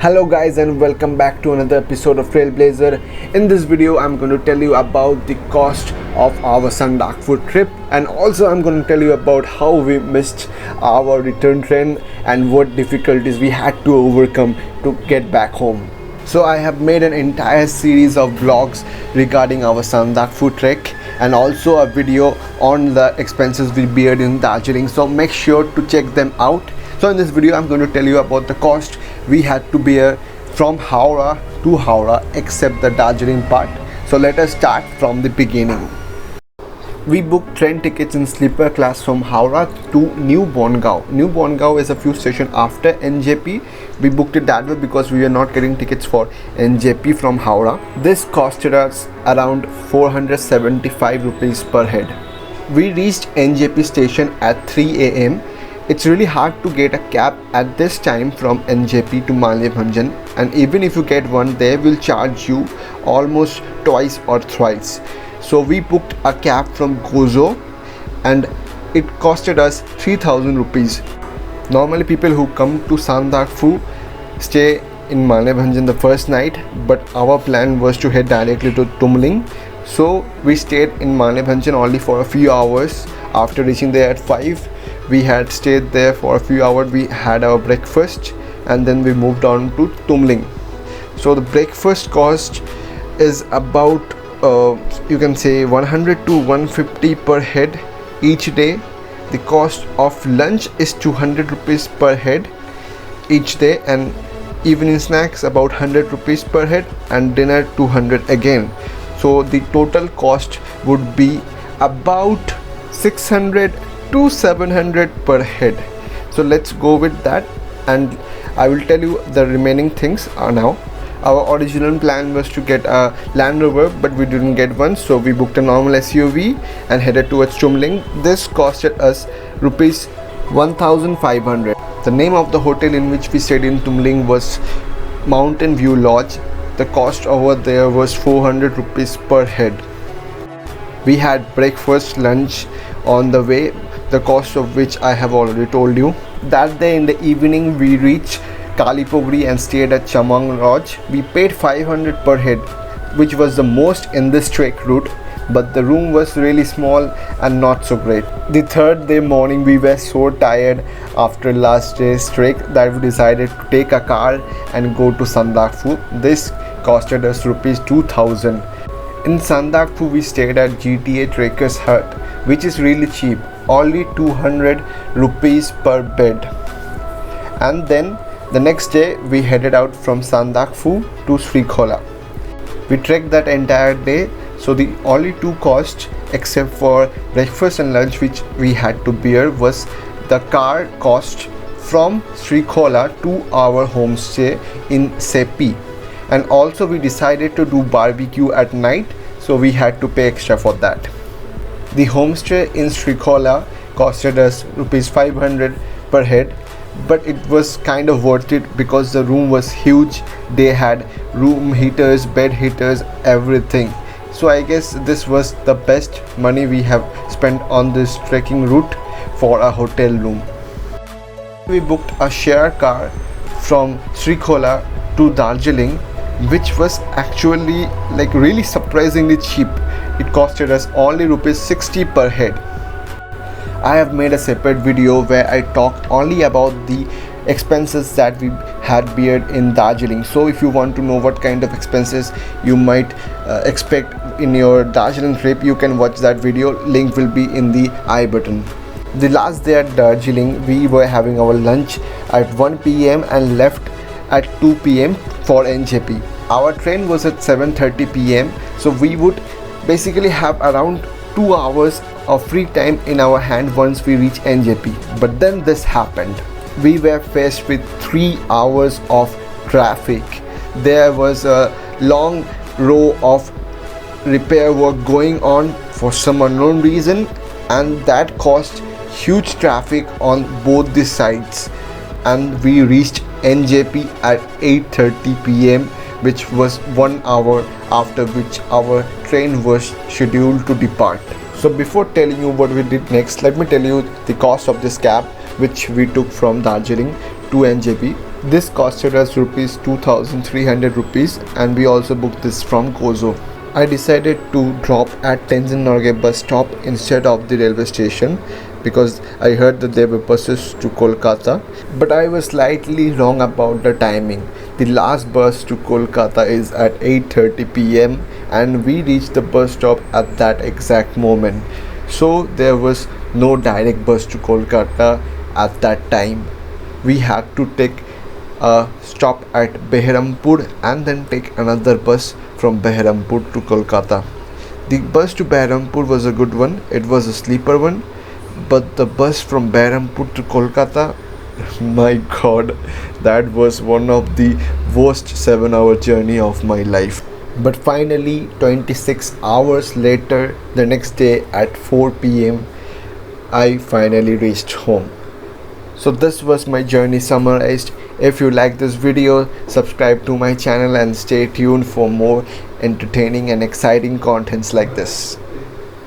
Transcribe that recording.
Hello guys and welcome back to another episode of Trailblazer. In this video I'm going to tell you about the cost of our Sandakphu trip, and also I'm going to tell you about how we missed our return train and what difficulties we had to overcome to get back home. So I have made an entire series of vlogs regarding our Sandakphu trek and also a video on the expenses we beared in Darjeeling, so make sure to check them out. So in this video I'm going to tell you about the cost we had to bear from Howrah to Howrah except the Darjeeling part. So let us start from the beginning. We booked train tickets in sleeper class from Howrah to New Bongaon. New Bongaon is a few stations after NJP. We booked it that way because we were not getting tickets for NJP from Howrah. This costed us around 475 rupees per head. We reached NJP station at 3 AM. It's really hard to get a cab at this time from NJP to Malebhanjan, and even if you get one, they will charge you almost twice or thrice. So we booked a cab from Gozo and it costed us 3000 rupees. Normally people who come to Sandakphu stay in Malebhanjan the first night, but our plan was to head directly to Tumling. So we stayed in Malebhanjan only for a few hours. After reaching there at 5, we had stayed there for a few hours. We had our breakfast and then we moved on to Tumling. So the breakfast cost is about you can say 100 to 150 per head each day. The cost of lunch is 200 rupees per head each day, and evening snacks about 100 rupees per head, and dinner 200 again. So the total cost would be about 600 to 700 per head. So let's go with that and I will tell you the remaining things now. Our original plan was to get a Land Rover, but we didn't get one, so we booked a normal SUV and headed towards Tumling. This costed us rupees 1500. The name of the hotel in which we stayed in Tumling was Mountain View Lodge. The cost over there was 400 rupees per head. We had breakfast, lunch on the way, the cost of which I have already told you. That day in the evening we reached Kalipogri and stayed at Chamang Lodge. We paid 500 per head, which was the most in this trek route, but the room was really small and not so great. The third day morning we were so tired after last day's trek that we decided to take a car and go to Sandakphu. This costed us rupees 2000. In Sandakphu we stayed at GTA Trekker's Hut, which is really cheap, only 200 rupees per bed. And then the next day we headed out from Sandakphu to Srikhola. We trekked that entire day, so the only two costs except for breakfast and lunch which we had to bear was the car cost from Srikhola to our homestay in Sepi. And also we decided to do barbecue at night, so we had to pay extra for that. The homestay in Srikhola costed us rupees 500 per head, but it was kind of worth it because the room was huge. They had room heaters, bed heaters, everything. So I guess this was the best money we have spent on this trekking route for a hotel room. We booked a share car from Srikhola to Darjeeling, which was actually like really surprisingly cheap. It costed us only rupees 60 per head. I have made a separate video where I talk only about the expenses that we had beared in Darjeeling. So if you want to know what kind of expenses you might expect in your Darjeeling trip, you can watch that video. Link will be in the I button. The last day at Darjeeling we were having our lunch at 1 PM and left at 2 PM for NJP. Our train was at 7:30 PM, so we would basically have around 2 hours of free time in our hand once we reach NJP. But then this happened. We were faced with 3 hours of traffic. There was a long row of repair work going on for some unknown reason, and that caused huge traffic on both the sides. And we reached NJP at 8:30 PM, which was 1 hour after which our train was scheduled to depart. So before telling you what we did next, let me tell you the cost of this cab which we took from Darjeeling 2 NJB. This costed us rupees 2300 rupees, and we also booked this from Kozo. I decided to drop at Tenzin Norgay bus stop instead of the railway station because I heard that there were buses to Kolkata, but I was slightly wrong about the timing. The last bus to Kolkata is at 8:30 p.m. and we reached the bus stop at that exact moment. So there was no direct bus to Kolkata at that time. We had to take a stop at Behrampur and then take another bus from Behrampur to Kolkata. The bus to Behrampur was a good one, it was a sleeper one, but the bus from Behrampur to Kolkata, my god, that was one of the worst 7-hour journey of my life. But finally, 26 hours later, the next day at 4 p.m, I finally reached home. So this was my journey summarized. If you like this video, subscribe to my channel and stay tuned for more entertaining and exciting contents like this.